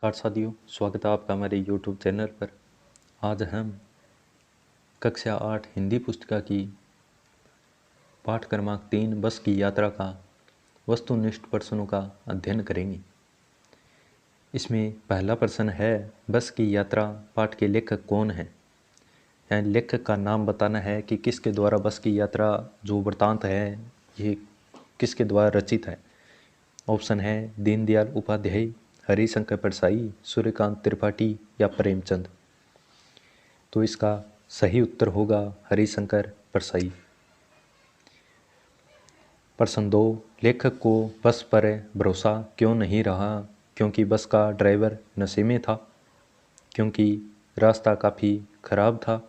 नमस्कार साथियों, स्वागत है आपका हमारे YouTube चैनल पर। आज हम कक्षा 8 हिंदी पुस्तिका की पाठ क्रमांक 3 बस की यात्रा का वस्तुनिष्ठ प्रश्नों का अध्ययन करेंगे। इसमें पहला प्रश्न है, बस की यात्रा पाठ के लेखक कौन है। यानी लेखक का नाम बताना है कि किसके द्वारा बस की यात्रा जो वृत्तांत है ये किसके द्वारा रचित है। ऑप्शन है दीनदयाल उपाध्याय, हरिशंकर परसाई, सूर्यकांत त्रिपाठी या प्रेमचंद। तो इसका सही उत्तर होगा हरिशंकर परसाई। प्रश्न 2, लेखक को बस पर भरोसा क्यों नहीं रहा। क्योंकि बस का ड्राइवर नशे में था, क्योंकि रास्ता काफ़ी खराब था,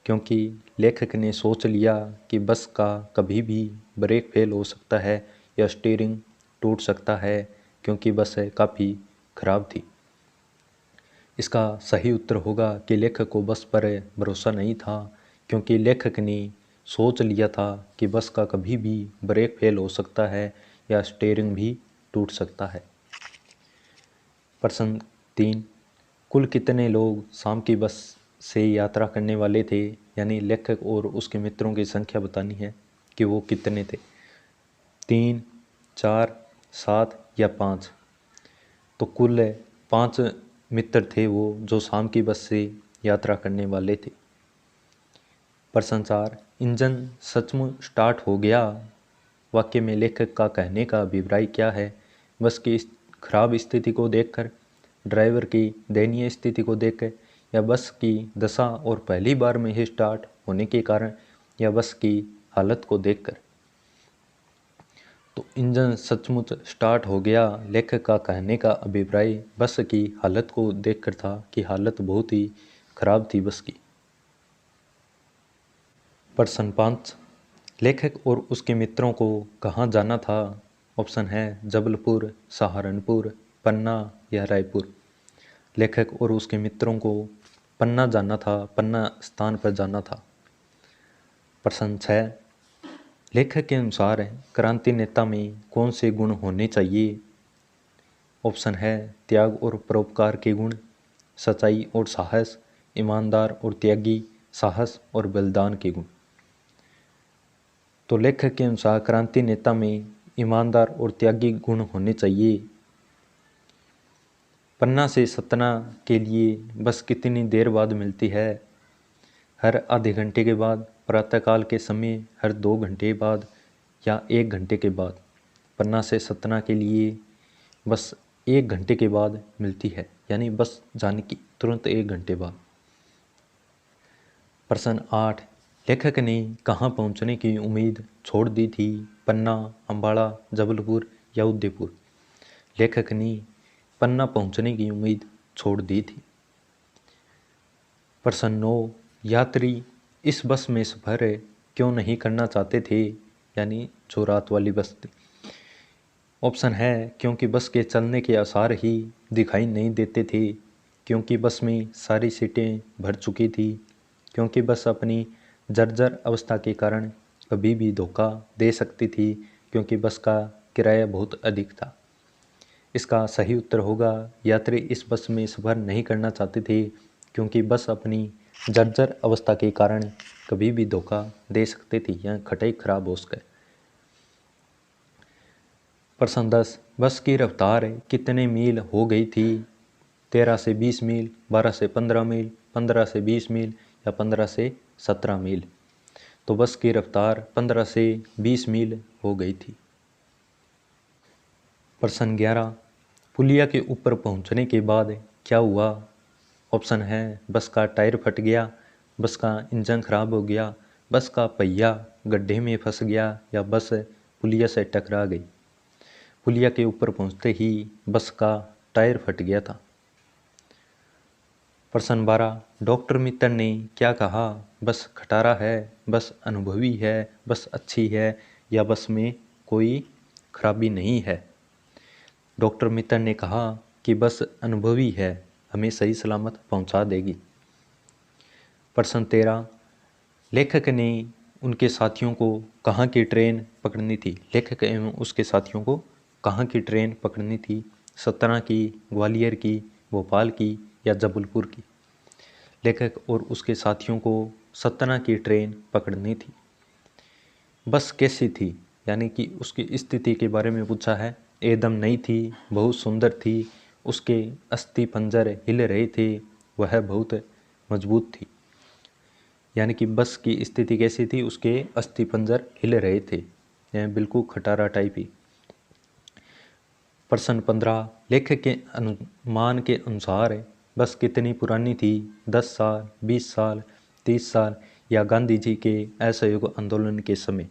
क्योंकि लेखक ने सोच लिया कि बस का कभी भी ब्रेक फेल हो सकता है या स्टीयरिंग टूट सकता है, क्योंकि बस काफ़ी खराब थी। इसका सही उत्तर होगा कि लेखक को बस पर भरोसा नहीं था, क्योंकि लेखक ने सोच लिया था कि बस का कभी भी ब्रेक फेल हो सकता है या स्टीयरिंग भी टूट सकता है। प्रश्न 3, कुल कितने लोग शाम की बस से यात्रा करने वाले थे। यानी लेखक और उसके मित्रों की संख्या बतानी है कि वो कितने थे। 3, 4, 7 या 5। तो कुल 5 मित्र थे वो जो शाम की बस से यात्रा करने वाले थे। प्रश्न 4, इंजन सचमुच स्टार्ट हो गया। वाक्य में लेखक का कहने का अभिप्राय क्या है। बस की खराब स्थिति को देखकर, ड्राइवर की दयनीय स्थिति को देखकर, या बस की दशा और पहली बार में ही स्टार्ट होने के कारण, या बस की हालत को देखकर। तो इंजन सचमुच स्टार्ट हो गया, लेखक का कहने का अभिप्राय बस की हालत को देखकर था कि हालत बहुत ही खराब थी बस की। प्रश्न 5, लेखक और उसके मित्रों को कहाँ जाना था। ऑप्शन है जबलपुर, सहारनपुर, पन्ना या रायपुर। लेखक और उसके मित्रों को पन्ना जाना था, पन्ना स्थान पर जाना था। प्रश्न 6, लेखक के अनुसार क्रांति नेता में कौन से गुण होने चाहिए। ऑप्शन है त्याग और परोपकार के गुण, सच्चाई और साहस, ईमानदार और त्यागी, साहस और बलिदान के गुण। तो लेखक के अनुसार क्रांति नेता में ईमानदार और त्यागी गुण होने चाहिए। पन्ना से सतना के लिए बस कितनी देर बाद मिलती है। हर आधे घंटे के बाद, प्रातःकाल के समय, हर 2 घंटे बाद या 1 घंटे के बाद। पन्ना से सतना के लिए बस 1 घंटे के बाद मिलती है, यानी बस जाने की तुरंत 1 घंटे बाद। प्रश्न 8, लेखक ने कहाँ पहुँचने की उम्मीद छोड़ दी थी। पन्ना, अम्बाड़ा, जबलपुर या उदयपुर। लेखक ने पन्ना पहुँचने की उम्मीद छोड़ दी थी। प्रश्न 9, यात्री इस बस में सफ़र क्यों नहीं करना चाहते थे। यानी जो रात वाली बस थी। ऑप्शन है क्योंकि बस के चलने के आसार ही दिखाई नहीं देते थे, क्योंकि बस में सारी सीटें भर चुकी थी, क्योंकि बस अपनी जर्जर अवस्था के कारण कभी भी धोखा दे सकती थी, क्योंकि बस का किराया बहुत अधिक था। इसका सही उत्तर होगा यात्री इस बस में सफ़र नहीं करना चाहते थे, क्योंकि बस अपनी जर्जर अवस्था के कारण कभी भी धोखा दे सकती थी या खटाई खराब हो सके। प्रश्न 10, बस की रफ्तार कितने मील हो गई थी। 13 से 20 मील, 12 से 15 मील, 15 से 20 मील या 15 से 17 मील। तो बस की रफ्तार 15 से 20 मील हो गई थी। प्रश्न 11, पुलिया के ऊपर पहुंचने के बाद क्या हुआ। ऑप्शन है बस का टायर फट गया, बस का इंजन खराब हो गया, बस का पहिया गड्ढे में फंस गया या बस पुलिया से टकरा गई। पुलिया के ऊपर पहुंचते ही बस का टायर फट गया था। प्रश्न 12, डॉक्टर मित्तर ने क्या कहा। बस खटारा है, बस अनुभवी है, बस अच्छी है या बस में कोई खराबी नहीं है। डॉक्टर मित्तर ने कहा कि बस अनुभवी है, हमें सही सलामत पहुंचा देगी। प्रश्न 13, लेखक ने उनके साथियों को कहाँ की ट्रेन पकड़नी थी। लेखक एवं उसके साथियों को कहाँ की ट्रेन पकड़नी थी। सतना की, ग्वालियर की, भोपाल की या जबलपुर की। लेखक और उसके साथियों को सतना की ट्रेन पकड़नी थी। बस कैसी थी, यानी कि उसकी स्थिति के बारे में पूछा है। एकदम नई थी, बहुत सुंदर थी, उसके अस्थि पंजर हिल रहे थे, वह बहुत मजबूत थी। यानी कि बस की स्थिति कैसी थी, उसके अस्थि पंजर हिल रहे थे, यह बिल्कुल खटारा टाइप ही। प्रश्न 15, लेखक के अनुमान के अनुसार बस कितनी पुरानी थी, 10 साल, 20 साल, 30 साल या गांधी जी के असहयोग आंदोलन के समय।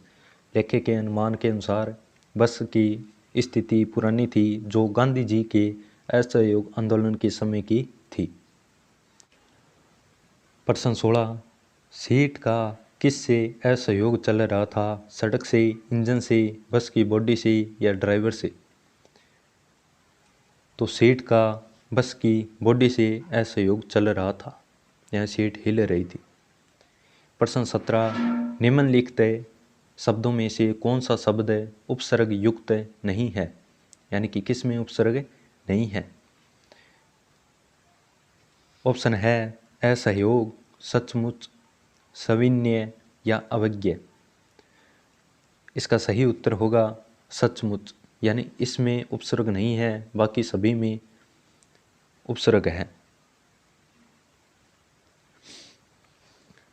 लेखक के अनुमान के अनुसार बस की स्थिति पुरानी थी, जो गांधी जी के असहयोग आंदोलन के समय की थी। प्रश्न 16, सीट का किससे असहयोग चल रहा था, सड़क से, इंजन से, बस की बॉडी से या ड्राइवर से। तो सीट का बस की बॉडी से असहयोग चल रहा था, यह सीट हिल रही थी। प्रश्न 17, निम्नलिखित शब्दों में से कौन सा शब्द उपसर्ग युक्त नहीं है, यानी कि किस में उपसर्ग नहीं है। ऑप्शन है असहयोग, सचमुच, सविनय या अवज्ञा। इसका सही उत्तर होगा सचमुच, यानी इसमें उपसर्ग नहीं है, बाकी सभी में उपसर्ग है।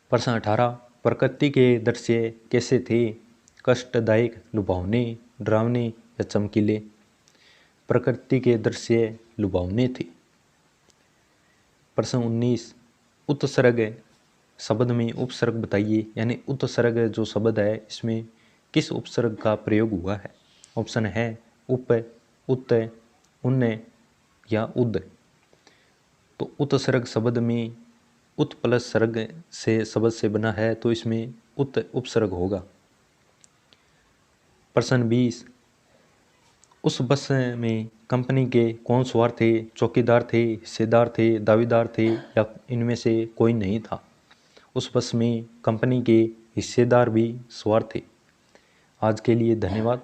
प्रश्न 18, प्रकृति के दृश्य कैसे थे, कष्टदायक, लुभावने, डरावने या चमकीले। प्रकृति के दृश्य लुभावने थे। प्रश्न 19, उत्सर्ग शब्द में उपसर्ग बताइए, यानी उत्सर्ग जो शब्द है इसमें किस उपसर्ग का प्रयोग हुआ है। ऑप्शन है उप, उत, उन या उद। तो उत्सर्ग शब्द में उत प्लस सर्ग से शब्द से बना है, तो इसमें उत उपसर्ग होगा। प्रश्न 20, उस बस में कंपनी के कौन सवार थे, चौकीदार थे, हिस्सेदार थे, दावेदार थे या इनमें से कोई नहीं था। उस बस में कंपनी के हिस्सेदार भी सवार थे। आज के लिए धन्यवाद।